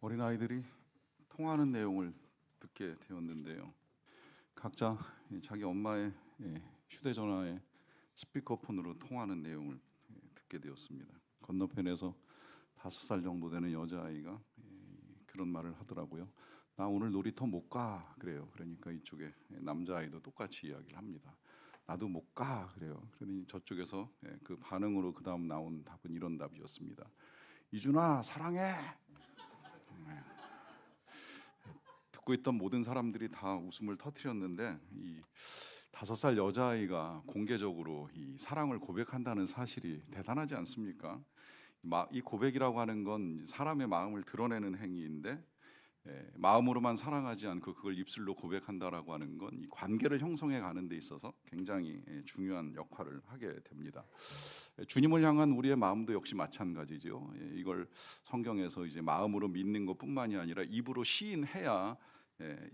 어린아이들이 통화하는 내용을 듣게 되었는데요. 각자 자기 엄마의 휴대전화에 스피커폰으로 통화하는 내용을 듣게 되었습니다. 건너편에서 5살 정도 되는 여자아이가 그런 말을 하더라고요. 나 오늘 놀이터 못 가 그래요. 그러니까 이쪽에 남자아이도 똑같이 이야기를 합니다. 나도 못 가 그래요. 그러니 저쪽에서 그 반응으로 그 다음 나온 답은 이런 답이었습니다. 이준아 사랑해. 듣고 있던 모든 사람들이 다 웃음을 터뜨렸는데 이 5살 여자아이가 공개적으로 이 사랑을 고백한다는 사실이 대단하지 않습니까? 이 고백이라고 하는 건 사람의 마음을 드러내는 행위인데 마음으로만 사랑하지 않고 그걸 입술로 고백한다라고 하는 건 이 관계를 형성해 가는 데 있어서 굉장히 중요한 역할을 하게 됩니다. 주님을 향한 우리의 마음도 역시 마찬가지죠. 이걸 성경에서 이제 마음으로 믿는 것뿐만이 아니라 입으로 시인해야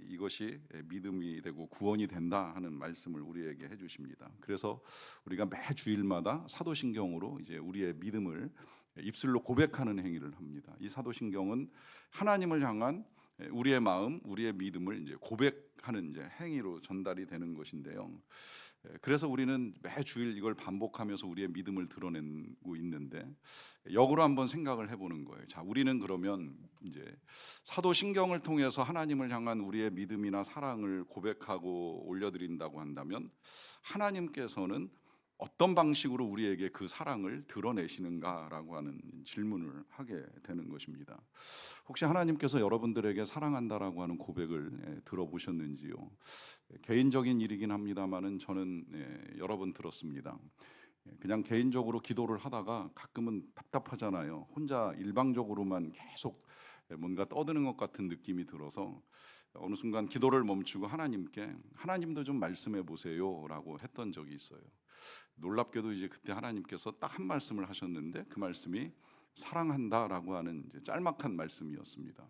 이것이 믿음이 되고 구원이 된다 하는 말씀을 우리에게 해주십니다. 그래서 우리가 매 주일마다 사도신경으로 이제 우리의 믿음을 입술로 고백하는 행위를 합니다. 이 사도신경은 하나님을 향한 우리의 마음, 우리의 믿음을 이제 고백하는 이제 행위로 전달이 되는 것인데요. 그래서 우리는 매 주일 이걸 반복하면서 우리의 믿음을 드러내고 있는데 역으로 한번 생각을 해보는 거예요. 자, 우리는 그러면 이제 사도신경을 통해서 하나님을 향한 우리의 믿음이나 사랑을 고백하고 올려드린다고 한다면 하나님께서는 어떤 방식으로 우리에게 그 사랑을 드러내시는가라고 하는 질문을 하게 되는 것입니다. 혹시 하나님께서 여러분들에게 사랑한다라고 하는 고백을 들어보셨는지요? 개인적인 일이긴 합니다만은 저는 여러 번 들었습니다. 그냥 개인적으로 기도를 하다가 가끔은 답답하잖아요. 혼자 일방적으로만 계속 뭔가 떠드는 것 같은 느낌이 들어서 어느 순간 기도를 멈추고 하나님께 하나님도 좀 말씀해 보세요라고 했던 적이 있어요. 놀랍게도 이제 그때 하나님께서 딱 한 말씀을 하셨는데 그 말씀이 사랑한다라고 하는 이제 짤막한 말씀이었습니다.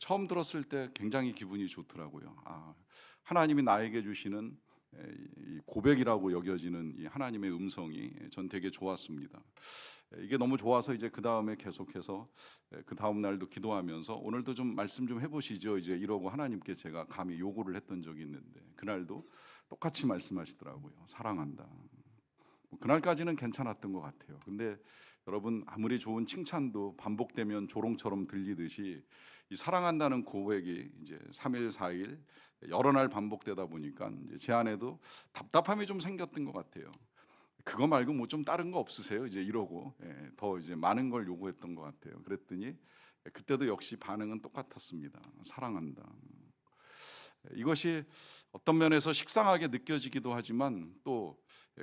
처음 들었을 때 굉장히 기분이 좋더라고요. 하나님이 나에게 주시는 이 고백이라고 여겨지는 이 하나님의 음성이 전 되게 좋았습니다. 이게 너무 좋아서 이제 그 다음에 계속해서 그 다음 날도 기도하면서 오늘도 좀 말씀 좀 해보시죠 이제 이러고 하나님께 제가 감히 요구를 했던 적이 있는데 그날도 똑같이 말씀하시더라고요. 사랑한다. 그날까지는 괜찮았던 것 같아요. 근데 여러분 아무리 좋은 칭찬도 반복되면 조롱처럼 들리듯이 이 사랑한다는 고백이 이제 3일 4일 여러 날 반복되다 보니까 이제 제 안에도 답답함이 좀 생겼던 것 같아요. 그거 말고 뭐 좀 다른 거 없으세요? 이제 이러고 더 이제 많은 걸 요구했던 것 같아요. 그랬더니 그때도 역시 반응은 똑같았습니다. 사랑한다. 이것이 어떤 면에서 식상하게 느껴지기도 하지만 또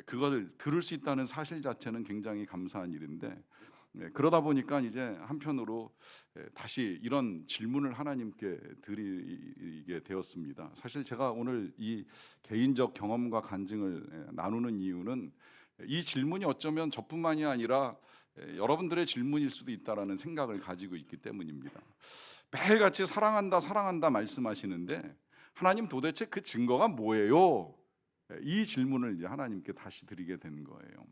그걸 들을 수 있다는 사실 자체는 굉장히 감사한 일인데 그러다 보니까 이제 한편으로 다시 이런 질문을 하나님께 드리게 되었습니다. 사실 제가 오늘 이 개인적 경험과 간증을 나누는 이유는 이 질문이 어쩌면 저뿐만이 아니라 여러분들의 질문일 수도 있다라는 생각을 가지고 있기 때문입니다. 매일같이 사랑한다 사랑한다 말씀하시는데 하나님 도대체 그 증거가 뭐예요? 이 질문을 이제 하나님께 다시 드리게 된 거예요.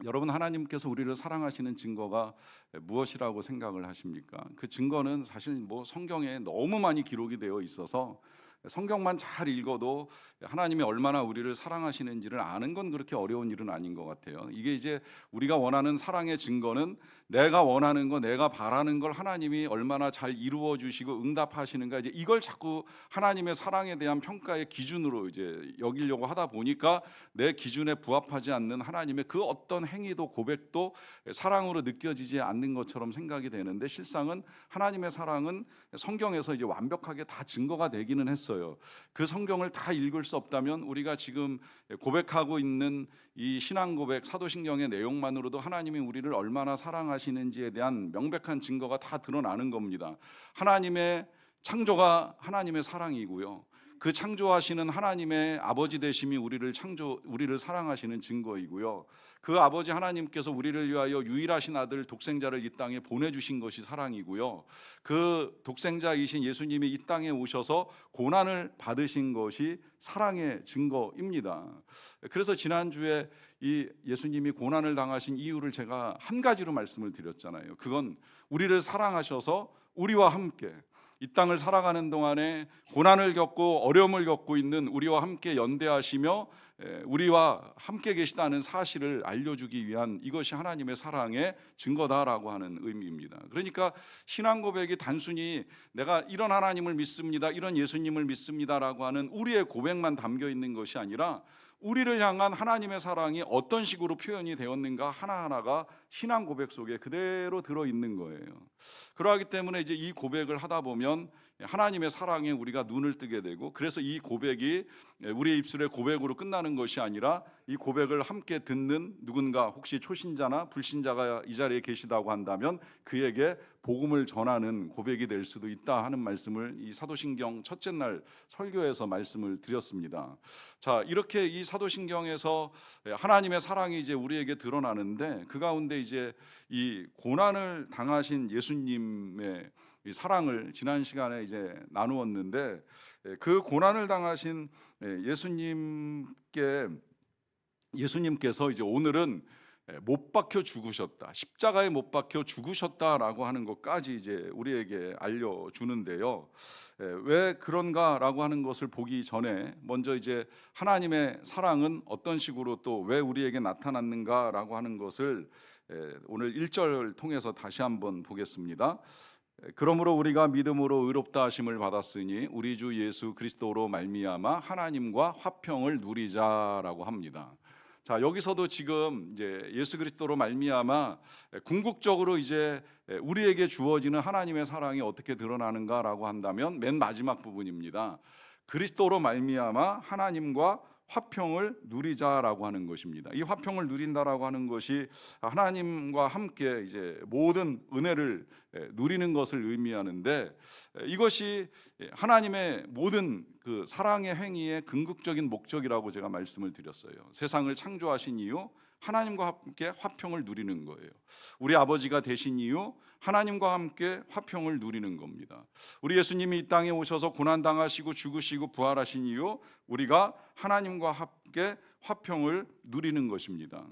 여러분 하나님께서 우리를 사랑하시는 증거가 무엇이라고 생각을 하십니까? 그 증거는 사실 뭐 성경에 너무 많이 기록이 되어 있어서 성경만 잘 읽어도 하나님이 얼마나 우리를 사랑하시는지를 아는 건 그렇게 어려운 일은 아닌 것 같아요. 이게 이제 우리가 원하는 사랑의 증거는 내가 원하는 거, 내가 바라는 걸 하나님이 얼마나 잘 이루어 주시고 응답하시는가, 이제 이걸 자꾸 하나님의 사랑에 대한 평가의 기준으로 이제 여기려고 하다 보니까 내 기준에 부합하지 않는 하나님의 그 어떤 행위도 고백도 사랑으로 느껴지지 않는 것처럼 생각이 되는데, 실상은 하나님의 사랑은 성경에서 이제 완벽하게 다 증거가 되기는 했어요. 그 성경을 다 읽을 수 없다면 우리가 지금 고백하고 있는 이 신앙 고백 사도신경의 내용만으로도 하나님이 우리를 얼마나 사랑하시는지에 대한 명백한 증거가 다 드러나는 겁니다. 하나님의 창조가 하나님의 사랑이고요, 그 창조하시는 하나님의 아버지 되심이 우리를 사랑하시는 증거이고요, 그 아버지 하나님께서 우리를 위하여 유일하신 아들 독생자를 이 땅에 보내주신 것이 사랑이고요, 그 독생자이신 예수님이 이 땅에 오셔서 고난을 받으신 것이 사랑의 증거입니다. 그래서 지난주에 이 예수님이 고난을 당하신 이유를 제가 한 가지로 말씀을 드렸잖아요. 그건 우리를 사랑하셔서 우리와 함께 이 땅을 살아가는 동안에 고난을 겪고 어려움을 겪고 있는 우리와 함께 연대하시며 우리와 함께 계시다는 사실을 알려주기 위한, 이것이 하나님의 사랑의 증거다라고 하는 의미입니다. 그러니까 신앙 고백이 단순히 내가 이런 하나님을 믿습니다, 이런 예수님을 믿습니다라고 하는 우리의 고백만 담겨 있는 것이 아니라 우리를 향한 하나님의 사랑이 어떤 식으로 표현이 되었는가 하나하나가 신앙 고백 속에 그대로 들어있는 거예요. 그러하기 때문에 이제 이 고백을 하다 보면 하나님의 사랑에 우리가 눈을 뜨게 되고, 그래서 이 고백이 우리의 입술의 고백으로 끝나는 것이 아니라 이 고백을 함께 듣는 누군가, 혹시 초신자나 불신자가 이 자리에 계시다고 한다면 그에게 복음을 전하는 고백이 될 수도 있다 하는 말씀을 이 사도신경 첫째 날 설교에서 말씀을 드렸습니다. 자, 이렇게 이 사도신경에서 하나님의 사랑이 이제 우리에게 드러나는데, 그 가운데 이제 이 고난을 당하신 예수님의 이 사랑을 지난 시간에 이제 나누었는데, 그 고난을 당하신 예수님께서 이제 오늘은 못 박혀 죽으셨다, 십자가에 못 박혀 죽으셨다라고 하는 것까지 이제 우리에게 알려주는데요. 왜 그런가라고 하는 것을 보기 전에 먼저 이제 하나님의 사랑은 어떤 식으로 또 왜 우리에게 나타났는가라고 하는 것을 오늘 1절 통해서 다시 한번 보겠습니다. 그러므로 우리가 믿음으로 의롭다 하심을 받았으니 우리 주 예수 그리스도로 말미암아 하나님과 화평을 누리자라고 합니다. 자, 여기서도 지금 이제 예수 그리스도로 말미암아 궁극적으로 이제 우리에게 주어지는 하나님의 사랑이 어떻게 드러나는가라고 한다면 맨 마지막 부분입니다. 그리스도로 말미암아 하나님과 화평을 누리자라고 하는 것입니다. 이 화평을 누린다라고 하는 것이 하나님과 함께 이제 모든 은혜를 누리는 것을 의미하는데, 이것이 하나님의 모든 그 사랑의 행위의 궁극적인 목적이라고 제가 말씀을 드렸어요. 세상을 창조하신 이유, 하나님과 함께 화평을 누리는 거예요. 우리 아버지가 되신 이유, 하나님과 함께 화평을 누리는 겁니다. 우리 예수님이 이 땅에 오셔서 고난당하시고 죽으시고 부활하신 이유, 우리가 하나님과 함께 화평을 누리는 것입니다.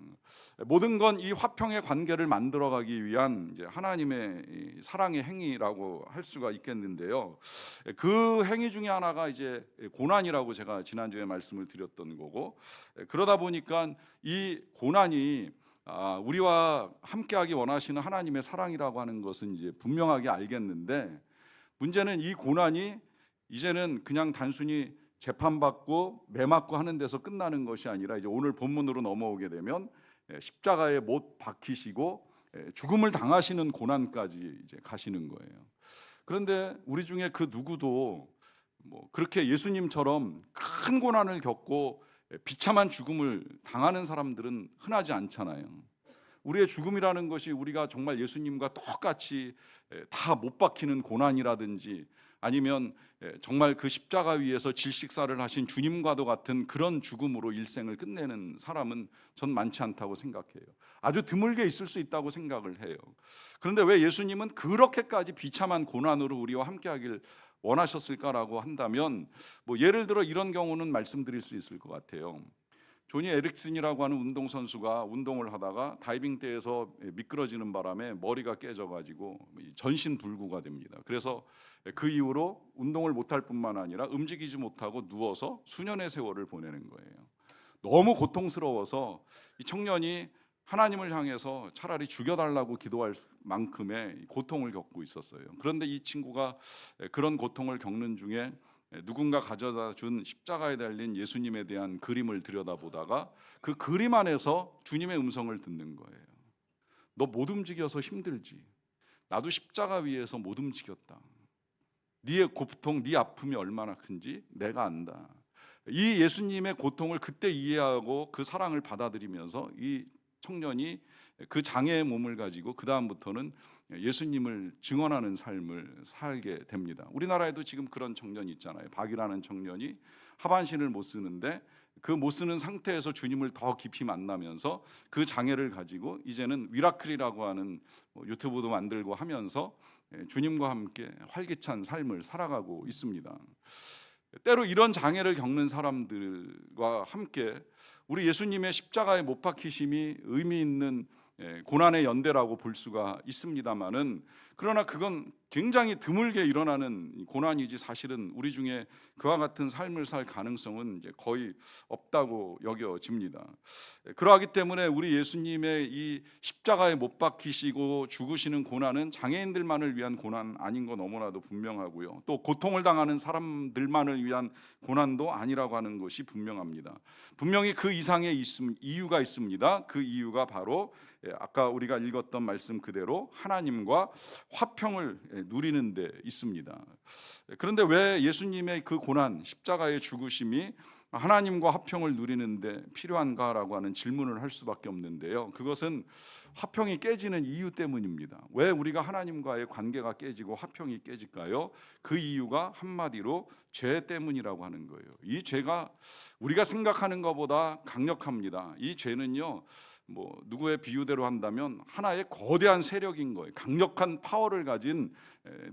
모든 건 이 화평의 관계를 만들어가기 위한 이제 하나님의 사랑의 행위라고 할 수가 있겠는데요. 그 행위 중에 하나가 이제 고난이라고 제가 지난주에 말씀을 드렸던 거고, 그러다 보니까 이 고난이 우리와 함께하기 원하시는 하나님의 사랑이라고 하는 것은 이제 분명하게 알겠는데, 문제는 이 고난이 이제는 그냥 단순히 재판받고 매맞고 하는 데서 끝나는 것이 아니라, 이제 오늘 본문으로 넘어오게 되면 십자가에 못 박히시고 죽음을 당하시는 고난까지 이제 가시는 거예요. 그런데 우리 중에 그 누구도 뭐 그렇게 예수님처럼 큰 고난을 겪고 비참한 죽음을 당하는 사람들은 흔하지 않잖아요. 우리의 죽음이라는 것이 우리가 정말 예수님과 똑같이 다 못 박히는 고난이라든지, 아니면 정말 그 십자가 위에서 질식사를 하신 주님과도 같은 그런 죽음으로 일생을 끝내는 사람은 전 많지 않다고 생각해요. 아주 드물게 있을 수 있다고 생각을 해요. 그런데 왜 예수님은 그렇게까지 비참한 고난으로 우리와 함께하길 원하셨을까라고 한다면, 뭐 예를 들어 이런 경우는 말씀드릴 수 있을 것 같아요. 조니 에릭슨이라고 하는 운동선수가 운동을 하다가 다이빙대에서 미끄러지는 바람에 머리가 깨져가지고 전신불구가 됩니다. 그래서 그 이후로 운동을 못할 뿐만 아니라 움직이지 못하고 누워서 수년의 세월을 보내는 거예요. 너무 고통스러워서 이 청년이 하나님을 향해서 차라리 죽여달라고 기도할 만큼의 고통을 겪고 있었어요. 그런데 이 친구가 그런 고통을 겪는 중에 누군가 가져다 준 십자가에 달린 예수님에 대한 그림을 들여다보다가 그 그림 안에서 주님의 음성을 듣는 거예요. 너 못 움직여서 힘들지. 나도 십자가 위에서 못 움직였다. 네의 고통, 네 아픔이 얼마나 큰지 내가 안다. 이 예수님의 고통을 그때 이해하고 그 사랑을 받아들이면서 이 청년이 그 장애의 몸을 가지고 그 다음부터는 예수님을 증언하는 삶을 살게 됩니다. 우리나라에도 지금 그런 청년이 있잖아요. 박이라는 청년이 하반신을 못 쓰는데 그 못 쓰는 상태에서 주님을 더 깊이 만나면서 그 장애를 가지고 이제는 위라클이라고 하는 유튜브도 만들고 하면서 주님과 함께 활기찬 삶을 살아가고 있습니다. 때로 이런 장애를 겪는 사람들과 함께 우리 예수님의 십자가에 못 박히심이 의미 있는 고난의 연대라고 볼 수가 있습니다만은, 그러나 그건 굉장히 드물게 일어나는 고난이지 사실은 우리 중에 그와 같은 삶을 살 가능성은 이제 거의 없다고 여겨집니다. 그러하기 때문에 우리 예수님의 이 십자가에 못 박히시고 죽으시는 고난은 장애인들만을 위한 고난 아닌 거 너무나도 분명하고요. 또 고통을 당하는 사람들만을 위한 고난도 아니라고 하는 것이 분명합니다. 분명히 그 이상의 이유가 있습니다. 그 이유가 바로 아까 우리가 읽었던 말씀 그대로 하나님과 화평을 누리는 데 있습니다. 그런데 왜 예수님의 그 고난, 십자가의 죽으심이 하나님과 화평을 누리는데 필요한가라고 하는 질문을 할 수밖에 없는데요. 그것은 화평이 깨지는 이유 때문입니다. 왜 우리가 하나님과의 관계가 깨지고 화평이 깨질까요? 그 이유가 한마디로 죄 때문이라고 하는 거예요. 이 죄가 우리가 생각하는 것보다 강력합니다. 이 죄는요, 누구의 비유대로 한다면 하나의 거대한 세력인 거예요. 강력한 파워를 가진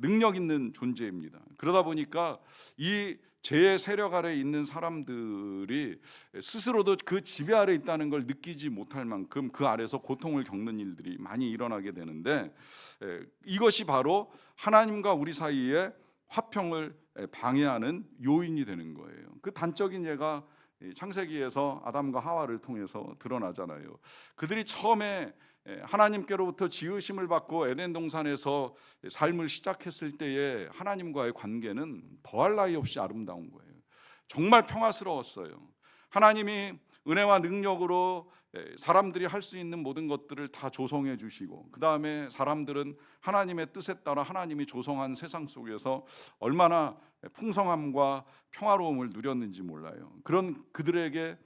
능력 있는 존재입니다. 그러다 보니까 이 죄의 세력 아래 있는 사람들이 스스로도 그 지배 아래 있다는 걸 느끼지 못할 만큼 그 아래서 고통을 겪는 일들이 많이 일어나게 되는데, 이것이 바로 하나님과 우리 사이에 화평을 방해하는 요인이 되는 거예요. 그 단적인 예가 창세기에서 아담과 하와를 통해서 드러나잖아요. 그들이 처음에 하나님께로부터 지으심을 받고 에덴 동산에서 삶을 시작했을 때에 하나님과의 관계는 더할 나위 없이 아름다운 거예요. 정말 평화스러웠어요. 하나님이 은혜와 능력으로 사람들이 할 수 있는 모든 것들을 다 조성해 주시고, 그 다음에 사람들은 하나님의 뜻에 따라 하나님이 조성한 세상 속에서 얼마나 풍성함과 평화로움을 누렸는지 몰라요. 그런 그들에게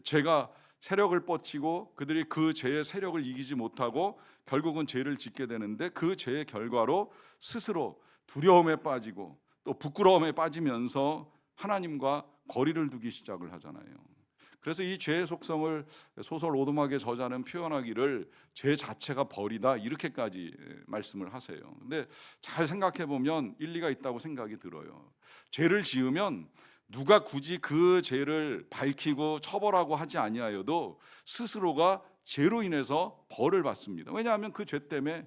죄가 세력을 뻗치고 그들이 그 죄의 세력을 이기지 못하고 결국은 죄를 짓게 되는데, 그 죄의 결과로 스스로 두려움에 빠지고 또 부끄러움에 빠지면서 하나님과 거리를 두기 시작을 하잖아요. 그래서 이 죄의 속성을 소설 오두막의 저자는 표현하기를 죄 자체가 벌이다, 이렇게까지 말씀을 하세요. 근데 잘 생각해 보면 일리가 있다고 생각이 들어요. 죄를 지으면 누가 굳이 그 죄를 밝히고 처벌하고 하지 아니하여도 스스로가 죄로 인해서 벌을 받습니다. 왜냐하면 그 죄 때문에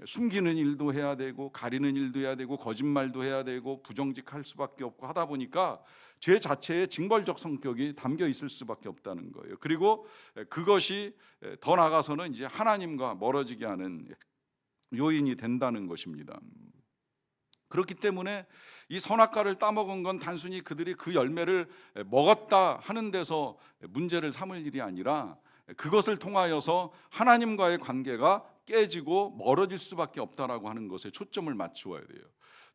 숨기는 일도 해야 되고 가리는 일도 해야 되고 거짓말도 해야 되고 부정직할 수밖에 없고 하다 보니까 죄 자체에 징벌적 성격이 담겨 있을 수밖에 없다는 거예요. 그리고 그것이 더 나아가서는 이제 하나님과 멀어지게 하는 요인이 된다는 것입니다. 그렇기 때문에 이 선악과를 따먹은 건 단순히 그들이 그 열매를 먹었다 하는 데서 문제를 삼을 일이 아니라, 그것을 통하여서 하나님과의 관계가 깨지고 멀어질 수밖에 없다라고 하는 것에 초점을 맞추어야 돼요.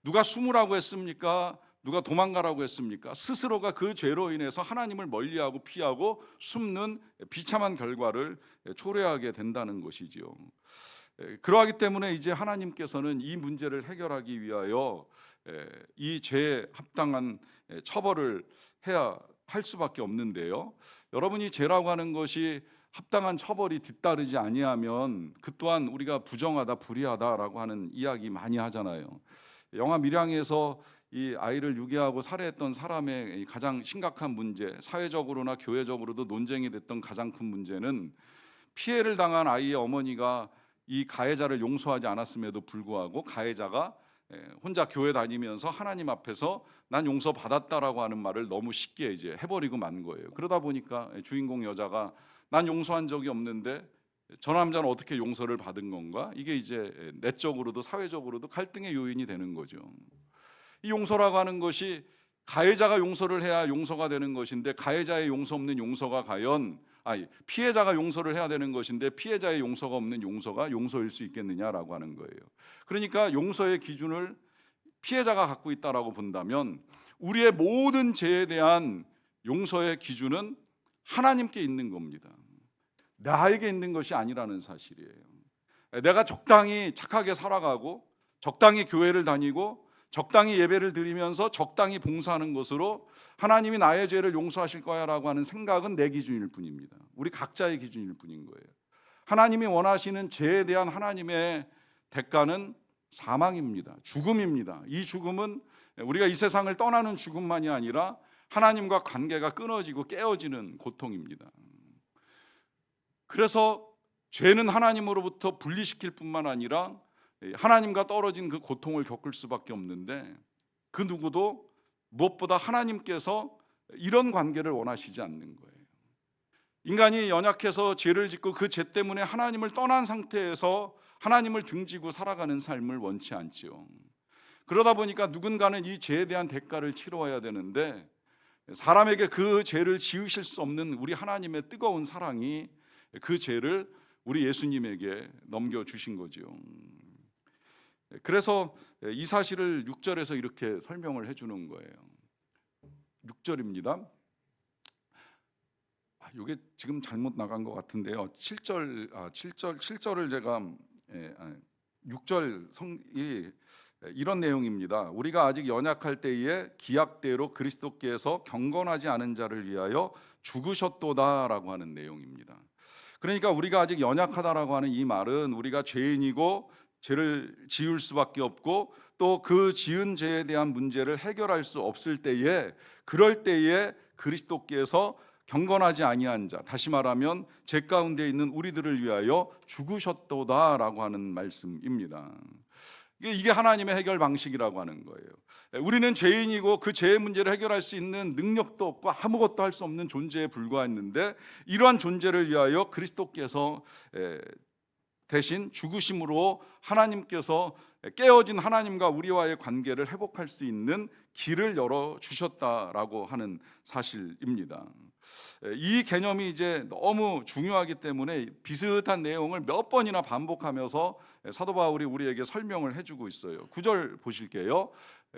누가 숨으라고 했습니까? 누가 도망가라고 했습니까? 스스로가 그 죄로 인해서 하나님을 멀리하고 피하고 숨는 비참한 결과를 초래하게 된다는 것이지요. 그러하기 때문에 이제 하나님께서는 이 문제를 해결하기 위하여 이 죄에 합당한 처벌을 해야 할 수밖에 없는데요. 여러분이 죄라고 하는 것이 합당한 처벌이 뒤따르지 아니하면 그 또한 우리가 부정하다, 불의하다라고 하는 이야기 많이 하잖아요. 영화 밀양에서 이 아이를 유괴하고 살해했던 사람의 가장 심각한 문제, 사회적으로나 교회적으로도 논쟁이 됐던 가장 큰 문제는, 피해를 당한 아이의 어머니가 이 가해자를 용서하지 않았음에도 불구하고 가해자가 혼자 교회 다니면서 하나님 앞에서 난 용서받았다라고 하는 말을 너무 쉽게 이제 해버리고 만 거예요. 그러다 보니까 주인공 여자가 난 용서한 적이 없는데 저 남자는 어떻게 용서를 받은 건가? 이게 이제 내적으로도 사회적으로도 갈등의 요인이 되는 거죠. 이 용서라고 하는 것이 가해자가 용서를 해야 용서가 되는 것인데, 가해자의 용서 없는 용서가 피해자가 용서를 해야 되는 것인데 피해자의 용서가 없는 용서가 용서일 수 있겠느냐라고 하는 거예요. 그러니까 용서의 기준을 피해자가 갖고 있다라고 본다면, 우리의 모든 죄에 대한 용서의 기준은 하나님께 있는 겁니다. 나에게 있는 것이 아니라는 사실이에요. 내가 적당히 착하게 살아가고 적당히 교회를 다니고 적당히 예배를 드리면서 적당히 봉사하는 것으로 하나님이 나의 죄를 용서하실 거야라고 하는 생각은 내 기준일 뿐입니다. 우리 각자의 기준일 뿐인 거예요. 하나님이 원하시는 죄에 대한 하나님의 대가는 사망입니다. 죽음입니다. 이 죽음은 우리가 이 세상을 떠나는 죽음만이 아니라 하나님과 관계가 끊어지고 깨어지는 고통입니다. 그래서 죄는 하나님으로부터 분리시킬 뿐만 아니라 하나님과 떨어진 그 고통을 겪을 수밖에 없는데, 그 누구도 무엇보다 하나님께서 이런 관계를 원하시지 않는 거예요. 인간이 연약해서 죄를 짓고 그 죄 때문에 하나님을 떠난 상태에서 하나님을 등지고 살아가는 삶을 원치 않지요. 그러다 보니까 누군가는 이 죄에 대한 대가를 치러야 되는데, 사람에게 그 죄를 지으실 수 없는 우리 하나님의 뜨거운 사랑이 그 죄를 우리 예수님에게 넘겨주신 거죠. 그래서 이 사실을 6절에서 이렇게 설명을 해주는 거예요. 6절입니다. 이게 지금 잘못 나간 것 같은데요. 7절을 제가 6절 성이 이런 내용입니다. 우리가 아직 연약할 때에 기약대로 그리스도께서 경건하지 않은 자를 위하여 죽으셨도다라고 하는 내용입니다. 그러니까 우리가 아직 연약하다라고 하는 이 말은 우리가 죄인이고 죄를 지을 수밖에 없고 또 그 지은 죄에 대한 문제를 해결할 수 없을 때에, 그럴 때에 그리스도께서 경건하지 아니한 자, 다시 말하면 죄 가운데 있는 우리들을 위하여 죽으셨도다라고 하는 말씀입니다. 이게 하나님의 해결 방식이라고 하는 거예요. 우리는 죄인이고 그 죄의 문제를 해결할 수 있는 능력도 없고 아무것도 할 수 없는 존재에 불과했는데, 이러한 존재를 위하여 그리스도께서 대신 죽으심으로 하나님께서 깨어진 하나님과 우리와의 관계를 회복할 수 있는 길을 열어주셨다라고 하는 사실입니다. 이 개념이 이제 너무 중요하기 때문에 비슷한 내용을 몇 번이나 반복하면서 사도 바울이 우리에게 설명을 해주고 있어요. 9절 보실게요.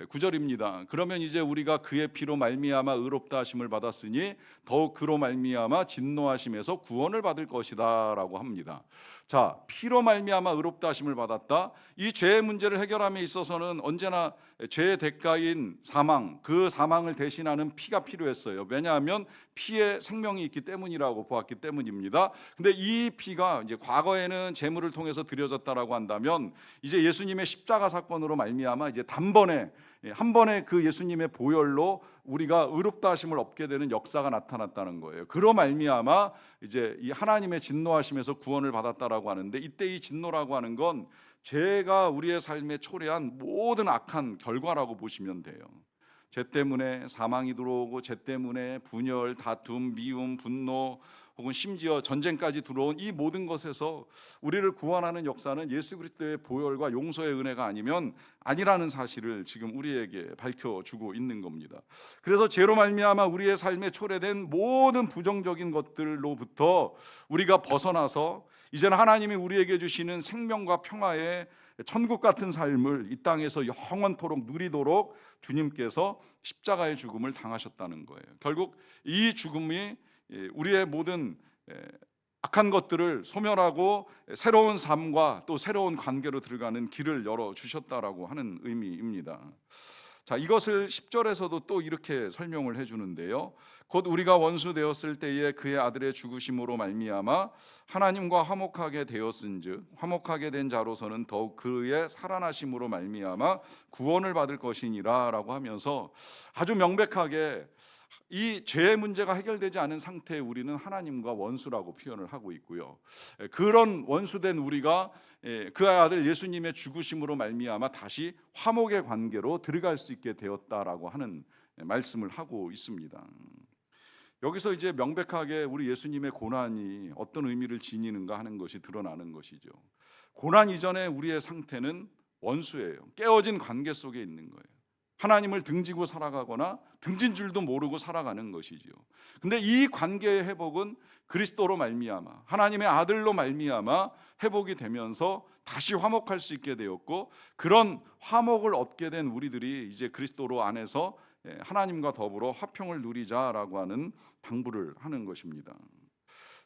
9절입니다. 그러면 이제 우리가 그의 피로 말미암아 의롭다 하심을 받았으니 더욱 그로 말미암아 진노하심에서 구원을 받을 것이다 라고 합니다. 자, 피로 말미암아 의롭다 하심을 받았다. 이 죄의 문제를 해결함에 있어서는 언제나 죄의 대가인 사망, 그 사망을 대신하는 피가 필요했어요. 왜냐하면 피에 생명이 있기 때문이라고 보았기 때문입니다. 근데 이 피가 이제 과거에는 제물을 통해서 드려졌다라고 한다면, 이제 예수님의 십자가 사건으로 말미암아 이제 단번에 한 번에 그 예수님의 보혈로 우리가 의롭다 하심을 얻게 되는 역사가 나타났다는 거예요. 그로 말미암아 이제 이 하나님의 진노하심에서 구원을 받았다라고 하는데, 이때 이 진노라고 하는 건 죄가 우리의 삶에 초래한 모든 악한 결과라고 보시면 돼요. 죄 때문에 사망이 들어오고, 죄 때문에 분열, 다툼, 미움, 분노, 혹은 심지어 전쟁까지 들어온 이 모든 것에서 우리를 구원하는 역사는 예수 그리스도의 보혈과 용서의 은혜가 아니면 아니라는 사실을 지금 우리에게 밝혀주고 있는 겁니다. 그래서 죄로 말미암아 우리의 삶에 초래된 모든 부정적인 것들로부터 우리가 벗어나서 이제는 하나님이 우리에게 주시는 생명과 평화의 천국 같은 삶을 이 땅에서 영원토록 누리도록 주님께서 십자가의 죽음을 당하셨다는 거예요. 결국 이 죽음이 우리의 모든 악한 것들을 소멸하고 새로운 삶과 또 새로운 관계로 들어가는 길을 열어주셨다라고 하는 의미입니다. 자, 이것을 10절에서도 또 이렇게 설명을 해주는데요. 곧 우리가 원수 되었을 때에 그의 아들의 죽으심으로 말미암아 하나님과 화목하게 되었은즉 화목하게 된 자로서는 더욱 그의 살아나심으로 말미암아 구원을 받을 것이니라 라고 하면서 아주 명백하게 이 죄의 문제가 해결되지 않은 상태에 우리는 하나님과 원수라고 표현을 하고 있고요. 그런 원수된 우리가 그 아들 예수님의 죽으심으로 말미암아 다시 화목의 관계로 들어갈 수 있게 되었다라고 하는 말씀을 하고 있습니다. 여기서 이제 명백하게 우리 예수님의 고난이 어떤 의미를 지니는가 하는 것이 드러나는 것이죠. 고난 이전에 우리의 상태는 원수예요. 깨어진 관계 속에 있는 거예요. 하나님을 등지고 살아가거나 등진 줄도 모르고 살아가는 것이지요. 근데 이 관계의 회복은 그리스도로 말미암아 하나님의 아들로 말미암아 회복이 되면서 다시 화목할 수 있게 되었고, 그런 화목을 얻게 된 우리들이 이제 그리스도로 안에서 하나님과 더불어 화평을 누리자라고 하는 당부를 하는 것입니다.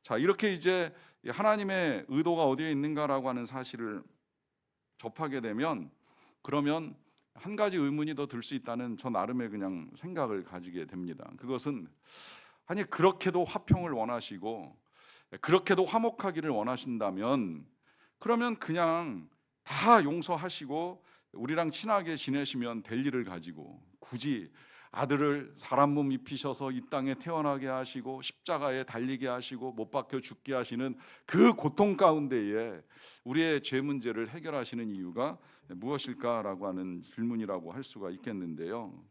자, 이렇게 이제 하나님의 의도가 어디에 있는가라고 하는 사실을 접하게 되면, 그러면 한 가지 의문이 더 들 수 있다는 저 나름의 그냥 생각을 가지게 됩니다. 그것은 아니 그렇게도 화평을 원하시고 그렇게도 화목하기를 원하신다면, 그러면 그냥 다 용서하시고 우리랑 친하게 지내시면 될 일을 가지고 굳이 아들을 사람 몸 입히셔서 이 땅에 태어나게 하시고 십자가에 달리게 하시고 못 박혀 죽게 하시는 그 고통 가운데에 우리의 죄 문제를 해결하시는 이유가 무엇일까라고 하는 질문이라고 할 수가 있겠는데요.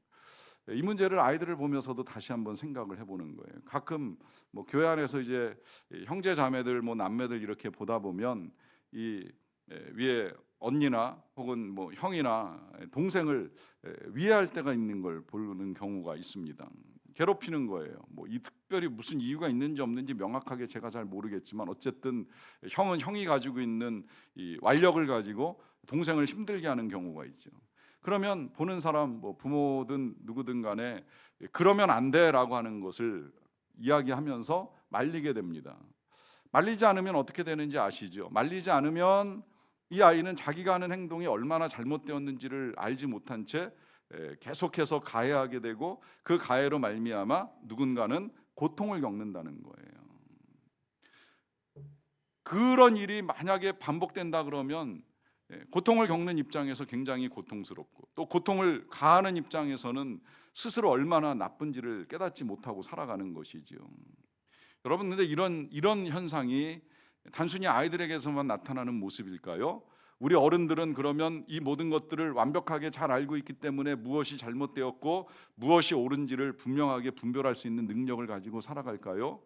이 문제를 아이들을 보면서도 다시 한번 생각을 해보는 거예요. 가끔 뭐 교회 안에서 이제 형제 자매들 뭐 남매들 이렇게 보다 보면 이 위에 언니나 혹은 뭐 형이나 동생을 위해할 때가 있는 걸 보는 경우가 있습니다. 괴롭히는 거예요. 뭐 이 특별히 무슨 이유가 있는지 없는지 명확하게 제가 잘 모르겠지만 어쨌든 형은 형이 가지고 있는 이 완력을 가지고 동생을 힘들게 하는 경우가 있죠. 그러면 보는 사람 뭐 부모든 누구든 간에 그러면 안 돼라고 하는 것을 이야기하면서 말리게 됩니다. 말리지 않으면 어떻게 되는지 아시죠? 말리지 않으면 이 아이는 자기가 하는 행동이 얼마나 잘못되었는지를 알지 못한 채 계속해서 가해하게 되고 그 가해로 말미암아 누군가는 고통을 겪는다는 거예요. 그런 일이 만약에 반복된다 그러면 고통을 겪는 입장에서 굉장히 고통스럽고 또 고통을 가하는 입장에서는 스스로 얼마나 나쁜지를 깨닫지 못하고 살아가는 것이지요. 여러분, 근데 이런 현상이 단순히 아이들에게서만 나타나는 모습일까요? 우리 어른들은 그러면 이 모든 것들을 완벽하게 잘 알고 있기 때문에 무엇이 잘못되었고 무엇이 옳은지를 분명하게 분별할 수 있는 능력을 가지고 살아갈까요?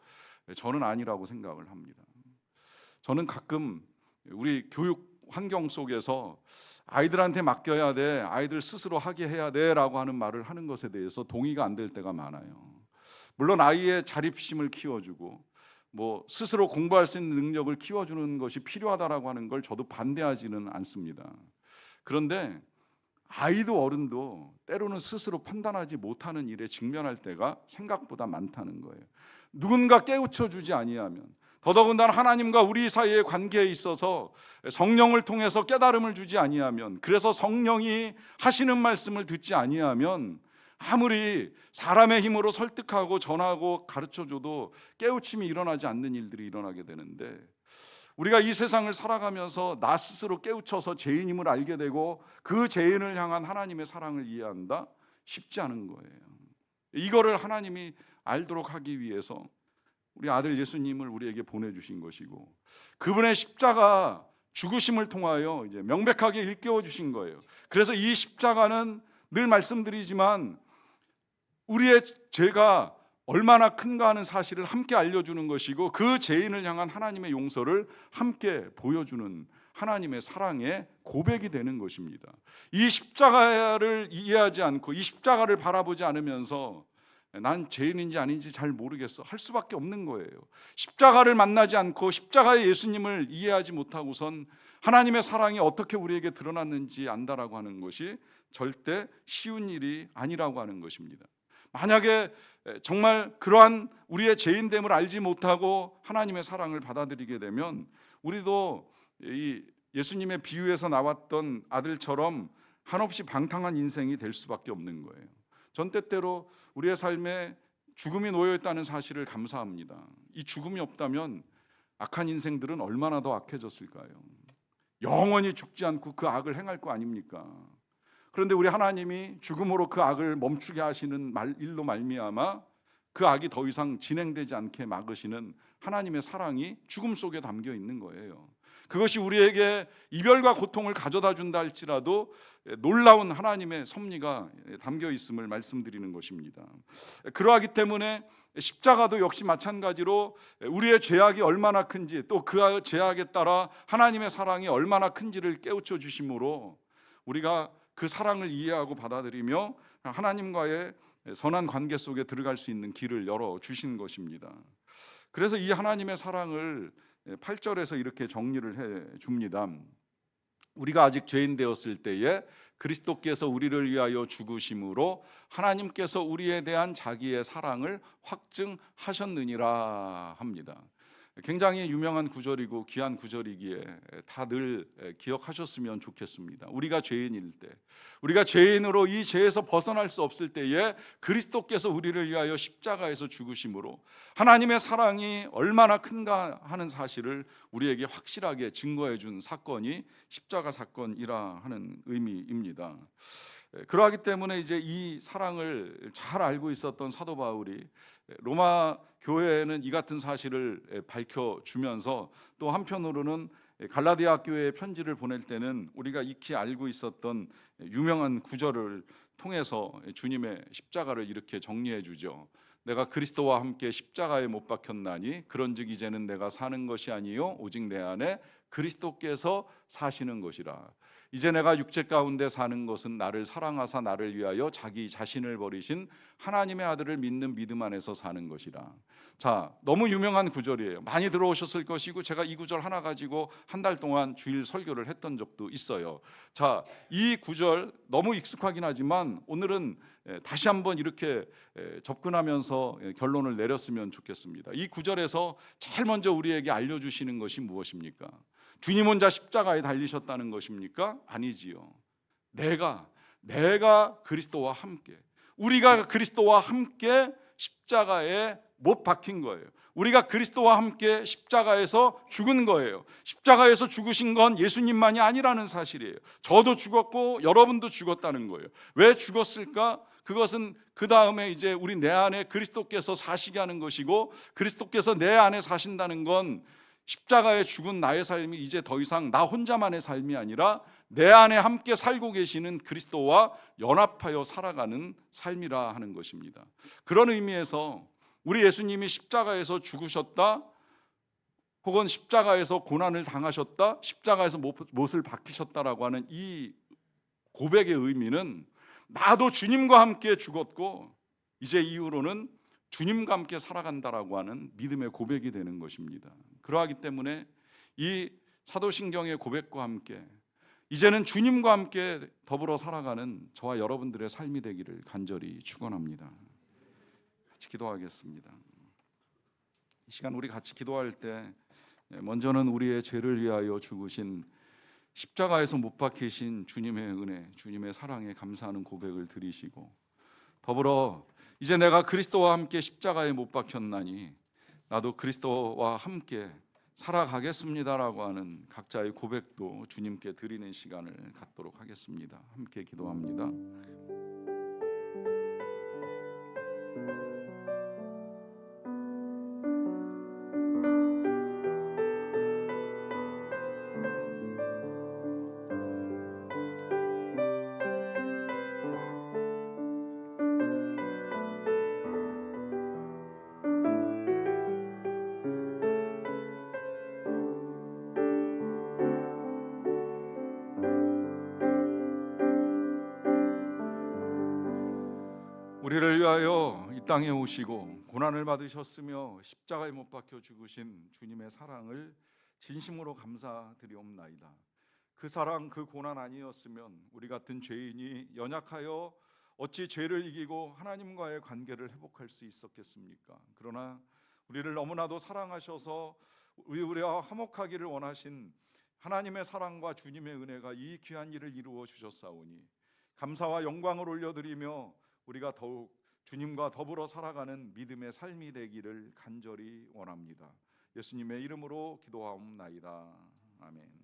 저는 아니라고 생각을 합니다. 저는 가끔 우리 교육 환경 속에서 아이들한테 맡겨야 돼, 아이들 스스로 하게 해야 돼라고 하는 말을 하는 것에 대해서 동의가 안 될 때가 많아요. 물론 아이의 자립심을 키워주고 뭐 스스로 공부할 수 있는 능력을 키워주는 것이 필요하다라고 하는 걸 저도 반대하지는 않습니다. 그런데 아이도 어른도 때로는 스스로 판단하지 못하는 일에 직면할 때가 생각보다 많다는 거예요. 누군가 깨우쳐 주지 아니하면, 더더군다나 하나님과 우리 사이의 관계에 있어서 성령을 통해서 깨달음을 주지 아니하면, 그래서 성령이 하시는 말씀을 듣지 아니하면 아무리 사람의 힘으로 설득하고 전하고 가르쳐줘도 깨우침이 일어나지 않는 일들이 일어나게 되는데, 우리가 이 세상을 살아가면서 나 스스로 깨우쳐서 죄인임을 알게 되고 그 죄인을 향한 하나님의 사랑을 이해한다? 쉽지 않은 거예요. 이거를 하나님이 알도록 하기 위해서 우리 아들 예수님을 우리에게 보내주신 것이고, 그분의 십자가 죽으심을 통하여 이제 명백하게 일깨워 주신 거예요. 그래서 이 십자가는 늘 말씀드리지만 우리의 죄가 얼마나 큰가 하는 사실을 함께 알려주는 것이고, 그 죄인을 향한 하나님의 용서를 함께 보여주는 하나님의 사랑의 고백이 되는 것입니다. 이 십자가를 이해하지 않고 이 십자가를 바라보지 않으면서 난 죄인인지 아닌지 잘 모르겠어 할 수밖에 없는 거예요. 십자가를 만나지 않고 십자가의 예수님을 이해하지 못하고선 하나님의 사랑이 어떻게 우리에게 드러났는지 안다라고 하는 것이 절대 쉬운 일이 아니라고 하는 것입니다. 만약에 정말 그러한 우리의 죄인됨을 알지 못하고 하나님의 사랑을 받아들이게 되면 우리도 이 예수님의 비유에서 나왔던 아들처럼 한없이 방탕한 인생이 될 수밖에 없는 거예요. 전 때때로 우리의 삶에 죽음이 놓여있다는 사실을 감사합니다. 이 죽음이 없다면 악한 인생들은 얼마나 더 악해졌을까요? 영원히 죽지 않고 그 악을 행할 거 아닙니까? 그런데 우리 하나님이 죽음으로 그 악을 멈추게 하시는 일로 말미암아 그 악이 더 이상 진행되지 않게 막으시는 하나님의 사랑이 죽음 속에 담겨 있는 거예요. 그것이 우리에게 이별과 고통을 가져다 준다 할지라도 놀라운 하나님의 섭리가 담겨 있음을 말씀드리는 것입니다. 그러하기 때문에 십자가도 역시 마찬가지로 우리의 죄악이 얼마나 큰지, 또 그 죄악에 따라 하나님의 사랑이 얼마나 큰지를 깨우쳐 주심으로 우리가 그 사랑을 이해하고 받아들이며 하나님과의 선한 관계 속에 들어갈 수 있는 길을 열어 주신 것입니다. 그래서 이 하나님의 사랑을 8절에서 이렇게 정리를 해 줍니다. 우리가 아직 죄인 되었을 때에 그리스도께서 우리를 위하여 죽으심으로 하나님께서 우리에 대한 자기의 사랑을 확증하셨느니라 합니다. 굉장히 유명한 구절이고 귀한 구절이기에 다들 기억하셨으면 좋겠습니다. 우리가 죄인일 때, 우리가 죄인으로 이 죄에서 벗어날 수 없을 때에 그리스도께서 우리를 위하여 십자가에서 죽으심으로 하나님의 사랑이 얼마나 큰가 하는 사실을 우리에게 확실하게 증거해 준 사건이 십자가 사건이라 하는 의미입니다. 그러하기 때문에 이제 이 사랑을 잘 알고 있었던 사도 바울이 로마 교회에는 이 같은 사실을 밝혀주면서 또 한편으로는 갈라디아 교회에 편지를 보낼 때는 우리가 익히 알고 있었던 유명한 구절을 통해서 주님의 십자가를 이렇게 정리해 주죠. 내가 그리스도와 함께 십자가에 못 박혔나니 그런즉 이제는 내가 사는 것이 아니요 오직 내 안에 그리스도께서 사시는 것이라. 이제 내가 육체 가운데 사는 것은 나를 사랑하사 나를 위하여 자기 자신을 버리신 하나님의 아들을 믿는 믿음 안에서 사는 것이라. 자, 너무 유명한 구절이에요. 많이 들어오셨을 것이고 제가 이 구절 하나 가지고 한 달 동안 주일 설교를 했던 적도 있어요. 자, 이 구절 너무 익숙하긴 하지만 오늘은 다시 한번 이렇게 접근하면서 결론을 내렸으면 좋겠습니다. 이 구절에서 제일 먼저 우리에게 알려주시는 것이 무엇입니까? 주님 혼자 십자가에 달리셨다는 것입니까? 아니지요. 내가 그리스도와 함께, 우리가 그리스도와 함께 십자가에 못 박힌 거예요. 우리가 그리스도와 함께 십자가에서 죽은 거예요. 십자가에서 죽으신 건 예수님만이 아니라는 사실이에요. 저도 죽었고 여러분도 죽었다는 거예요. 왜 죽었을까? 그것은 그 다음에 이제 우리 내 안에 그리스도께서 사시게 하는 것이고, 그리스도께서 내 안에 사신다는 건 십자가에 죽은 나의 삶이 이제 더 이상 나 혼자만의 삶이 아니라 내 안에 함께 살고 계시는 그리스도와 연합하여 살아가는 삶이라 하는 것입니다. 그런 의미에서 우리 예수님이 십자가에서 죽으셨다, 혹은 십자가에서 고난을 당하셨다, 십자가에서 못을 박히셨다라고 하는 이 고백의 의미는 나도 주님과 함께 죽었고 이제 이후로는 주님과 함께 살아간다라고 하는 믿음의 고백이 되는 것입니다. 그러하기 때문에 이 사도신경의 고백과 함께 이제는 주님과 함께 더불어 살아가는 저와 여러분들의 삶이 되기를 간절히 축원합니다. 같이 기도하겠습니다. 이 시간 우리 같이 기도할 때 먼저는 우리의 죄를 위하여 죽으신 십자가에서 못 박히신 주님의 은혜, 주님의 사랑에 감사하는 고백을 드리시고, 더불어 이제 내가 그리스도와 함께 십자가에 못 박혔나니 나도 그리스도와 함께 살아가겠습니다라고 하는 각자의 고백도 주님께 드리는 시간을 갖도록 하겠습니다. 함께 기도합니다. 우리를 위하여 이 땅에 오시고 고난을 받으셨으며 십자가에 못 박혀 죽으신 주님의 사랑을 진심으로 감사드리옵나이다. 그 사랑, 그 고난 아니었으면 우리 같은 죄인이 연약하여 어찌 죄를 이기고 하나님과의 관계를 회복할 수 있었겠습니까? 그러나 우리를 너무나도 사랑하셔서 우리와 화목하기를 원하신 하나님의 사랑과 주님의 은혜가 이 귀한 일을 이루어 주셨사오니 감사와 영광을 올려드리며 우리가 더욱 주님과 더불어 살아가는 믿음의 삶이 되기를 간절히 원합니다. 예수님의 이름으로 기도하옵나이다. 아멘.